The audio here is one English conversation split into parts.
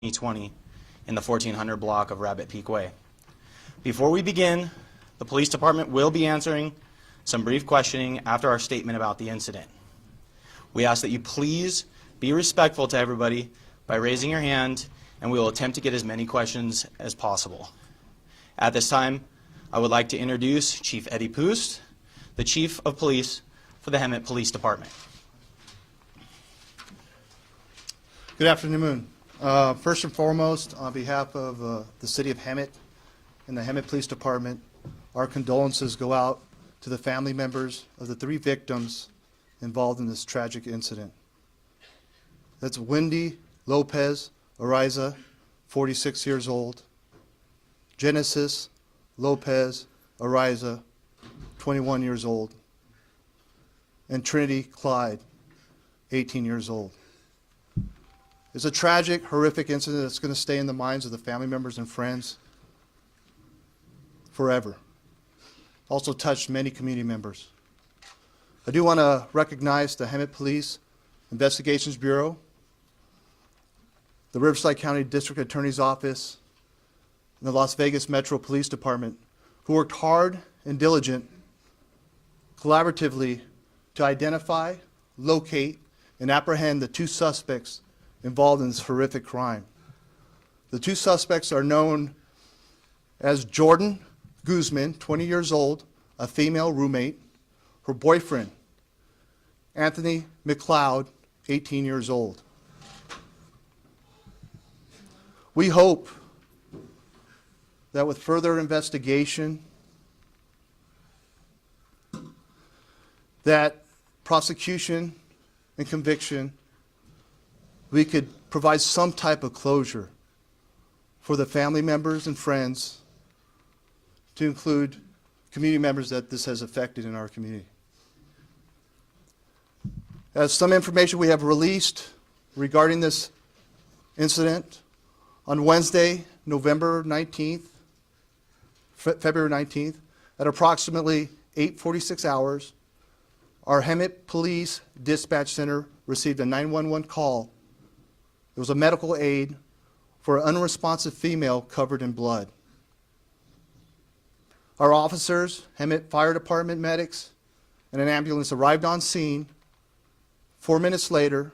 2020 in the 1400 block of Rabbit Peak Way. Before we begin, the police department will be answering some brief questioning after our statement about the incident. We ask that you please be respectful to everybody by raising your hand, and we will attempt to get as many questions as possible. At this time, I would like to introduce Chief Eddie Poost, the Chief of Police for the Hemet Police Department. Good afternoon. First and foremost, on behalf of the City of Hemet and the Hemet Police Department, our condolences go out to the family members of the 3 victims involved in this tragic incident. That's Wendy Lopez Ariza, 46 years old, Genesis Lopez Ariza, 21 years old, and Trinity Clyde, 18 years old. It's a tragic, horrific incident that's going to stay in the minds of the family members and friends forever. Also touched many community members. I do want to recognize the Hemet Police Investigations Bureau, the Riverside County District Attorney's Office, and the Las Vegas Metro Police Department, who worked hard and diligent, collaboratively, to identify, locate, and apprehend the 2 suspects involved in this horrific crime. The 2 suspects are known as Jordan Guzman, 20 years old, a female roommate, her boyfriend, Anthony McLeod, 18 years old. We hope that with further investigation, that prosecution and conviction, we could provide some type of closure for the family members and friends, to include community members that this has affected in our community. As some information we have released regarding this incident, on Wednesday, November 19th, February 19th, at approximately 8:46 hours, our Hemet Police Dispatch Center received a 911 call. It was a medical aid for an unresponsive female covered in blood. Our officers, Hemet Fire Department medics, and an ambulance arrived on scene 4 minutes later,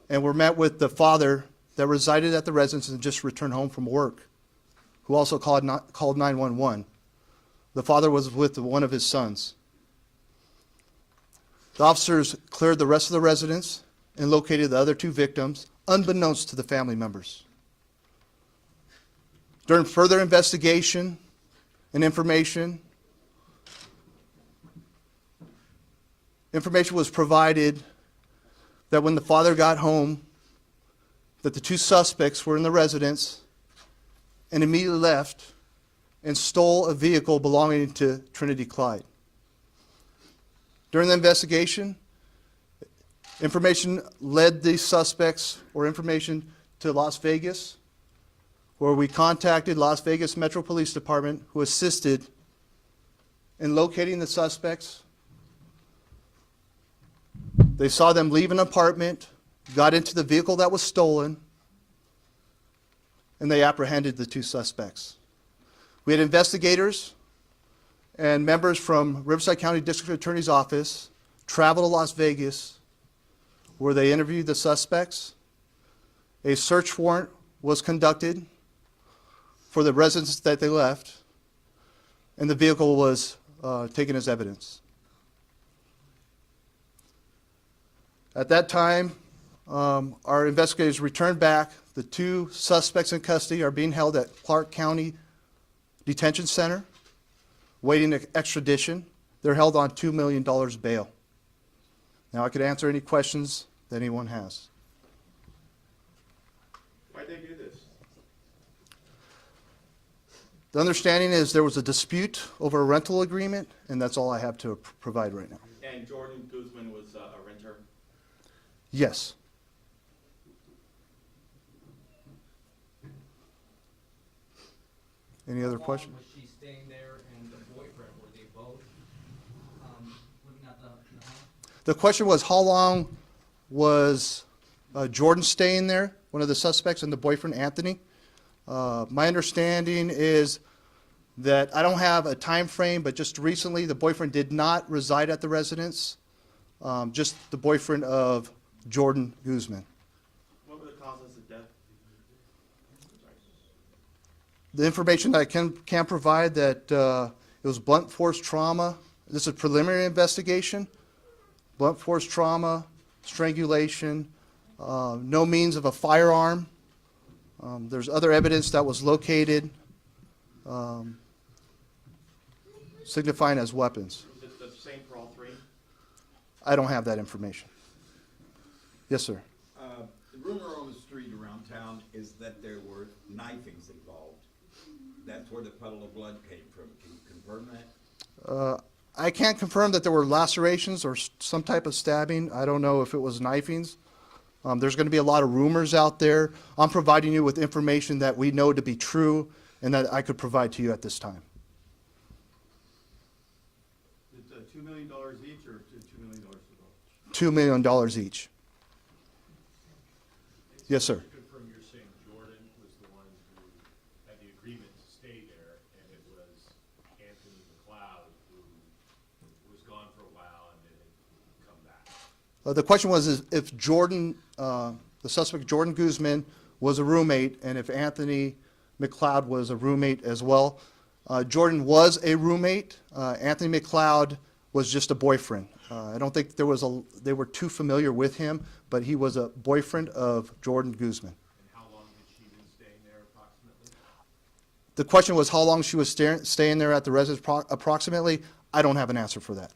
and were met with the father that resided at the residence and just returned home from work, who also called 911. The father was with one of his sons. The officers cleared the rest of the residence and located the other 2 victims, unbeknownst to the family members. During further investigation and information was provided that when the father got home, that the 2 suspects were in the residence and immediately left and stole a vehicle belonging to Trinity Clyde. During the investigation, information led these suspects or information to Las Vegas, where we contacted Las Vegas Metro Police Department, who assisted in locating the suspects. They saw them leave an apartment, got into the vehicle that was stolen, and they apprehended the 2 suspects. We had investigators and members from Riverside County District Attorney's Office travel to Las Vegas, where they interviewed the suspects. A search warrant was conducted for the residence that they left, and the vehicle was taken as evidence. At that time, our investigators returned back. The 2 suspects in custody are being held at Clark County Detention Center, waiting extradition. They're held on $2 million bail. Now I could answer any questions that anyone has. Why'd they do this? The understanding is there was a dispute over a rental agreement, and that's all I have to provide right now. And Jordan Guzman was a renter? Yes. Any other questions? Was she staying there and the boyfriend, were they both living at the home? The question was, how long was Jordan staying there one of the suspects, and the boyfriend, Anthony. My understanding is that I don't have a time frame, but just recently, the boyfriend did not reside at the residence, just the boyfriend of Jordan Guzman. What were the causes of death? The information that I can provide that it was blunt force trauma. This is a preliminary investigation. Blunt force trauma, strangulation, no means of a firearm. There's other evidence that was located signifying as weapons. Was it the same for all three? I don't have that information. Yes, sir. The rumor on the street around town is that there were knifings involved. That's where the puddle of blood came from. Can you confirm that? I can't confirm that there were lacerations or some type of stabbing. I don't know if it was knifings. There's going to be a lot of rumors out there. I'm providing you with information that we know to be true and that I could provide to you at this time. It's $2 million each or $2 million for both? $2 million each. Yes, sir. To confirm, you're saying Jordan was the one who had the agreement to stay there, and it was Anthony McLeod who was gone for a while and then had come back? The question was if Jordan, the suspect Jordan Guzman, was a roommate, and if Anthony McLeod was a roommate as well. Jordan was a roommate. Anthony McLeod was just a boyfriend. I don't think they were too familiar with him, but he was a boyfriend of Jordan Guzman. And how long had she been staying there approximately? The question was how long she was staying there at the residence approximately. I don't have an answer for that.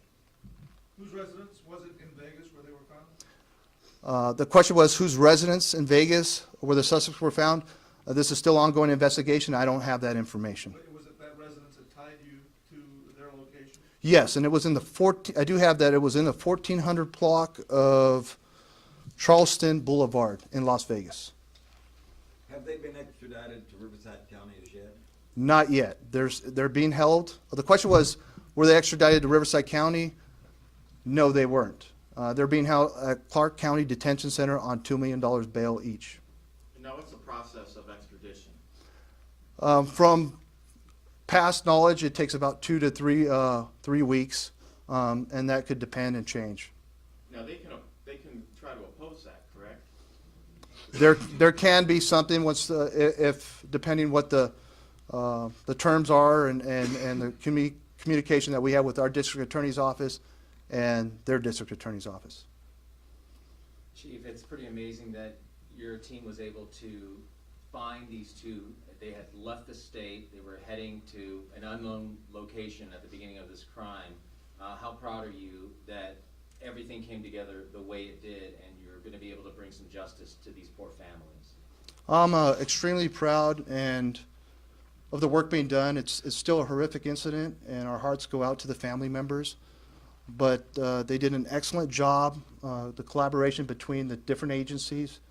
Whose residence was it in Vegas where they were found? The question was whose residence in Vegas where the suspects were found. This is still ongoing investigation. I don't have that information. But was it that residence that tied you to their location? Yes, and it was in the I do have that. It was in the 1400 block of Charleston Boulevard in Las Vegas. Have they been extradited to Riverside County as yet? Not yet. They're being held. The question was, were they extradited to Riverside County? No, they weren't. They're being held at Clark County Detention Center on $2 million bail each. And now what's the process of extradition? From past knowledge, it takes about 2 to 3 weeks, and that could depend and change. Now, they can try to oppose that, correct? There can be something once if depending what the terms are and the communication that we have with our district attorney's office and their district attorney's office. Chief, it's pretty amazing that your team was able to find these two. They had left the state. They were heading to an unknown location at the beginning of this crime. How proud are you that everything came together the way it did and you're going to be able to bring some justice to these poor families? I'm extremely proud and of the work being done. It's still a horrific incident, and our hearts go out to the family members. But they did an excellent job, the collaboration between the different agencies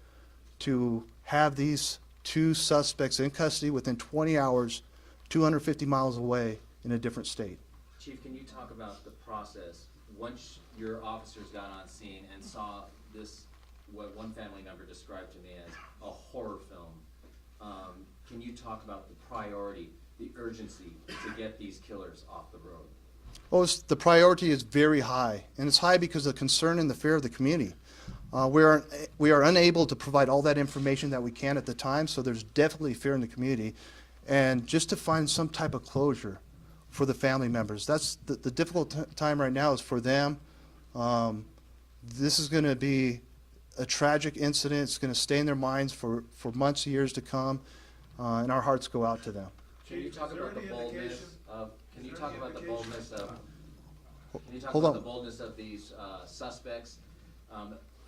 to have these two suspects in custody within 20 hours, 250 miles away in a different state. Chief, can you talk about the process once your officers got on scene and saw this, what one family member described to me as a horror film? Can you talk about the priority, the urgency to get these killers off the road? Well, the priority is very high, and it's high because of the concern and the fear of the community. We are unable to provide all that information that we can at the time, so there's definitely fear in the community. And just to find some type of closure for the family members, that's the difficult time right now is for them. This is going to be a tragic incident. It's going to stay in their minds for months, years to come, and our hearts go out to them. Can you talk about the boldness of? Can you talk about the boldness of? Can you talk Hold about on. the boldness of these suspects?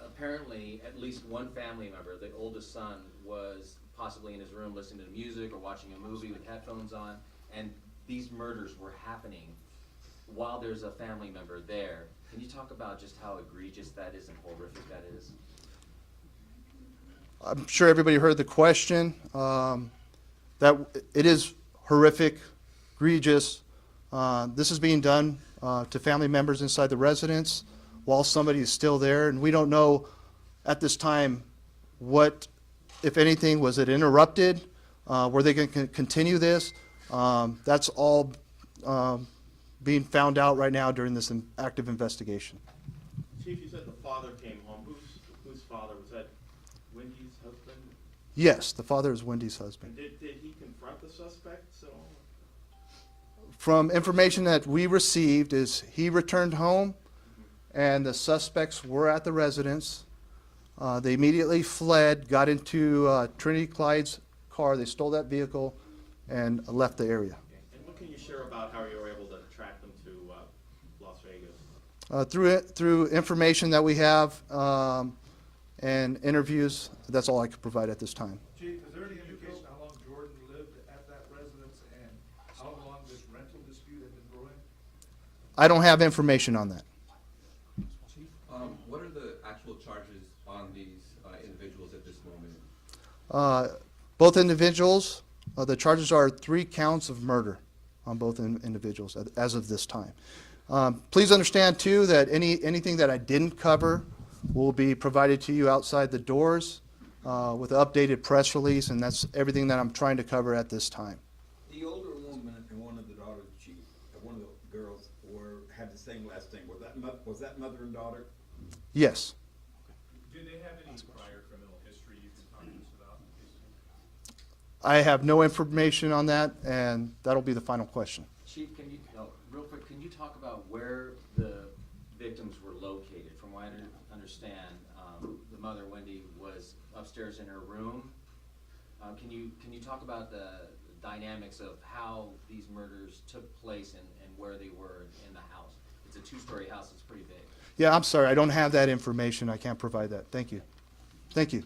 Apparently, at least one family member, the oldest son, was possibly in his room listening to music or watching a movie with headphones on, and these murders were happening while there's a family member there. Can you talk about just how egregious that is and horrific that is? I'm sure everybody heard the question. That it is horrific, egregious. This is being done to family members inside the residence while somebody is still there, and we don't know at this time what if anything, was it interrupted? Were they going to continue this? That's all being found out right now during this active investigation. Chief, you said the father came home. Whose father? Was that Wendy's husband? Yes, the father is Wendy's husband. And did he confront the suspects at all? From information that we received is he returned home and the suspects were at the residence. They immediately fled, got into Trinity Clyde's car. They stole that vehicle and left the area. And what can you share about how you were able to track them to Las Vegas? Through information that we have and interviews, that's all I could provide at this time. Chief, is there any indication how long Jordan lived at that residence and how long this rental dispute had been brewing? I don't have information on that. Chief, what are the actual charges on these individuals at this moment? Both individuals, the charges are 3 counts of murder on both individuals as of this time. Please understand, too, that anything that I didn't cover will be provided to you outside the doors with an updated press release, and that's everything that I'm trying to cover at this time. The older woman and one of the daughters, chief, one of the girls, had the same last name. Was that mother and daughter? Yes. Do they have any prior criminal history you can talk to us about? I have no information on that, and that'll be the final question. Chief, real quick, can you talk about where the victims were located? From what I understand, the mother, Wendy, was upstairs in her room. Can you talk about the dynamics of how these murders took place and where they were in the house? It's a 2-story house, it's pretty big. Yeah, I'm sorry, I don't have that information. I can't provide that. Thank you. Thank you.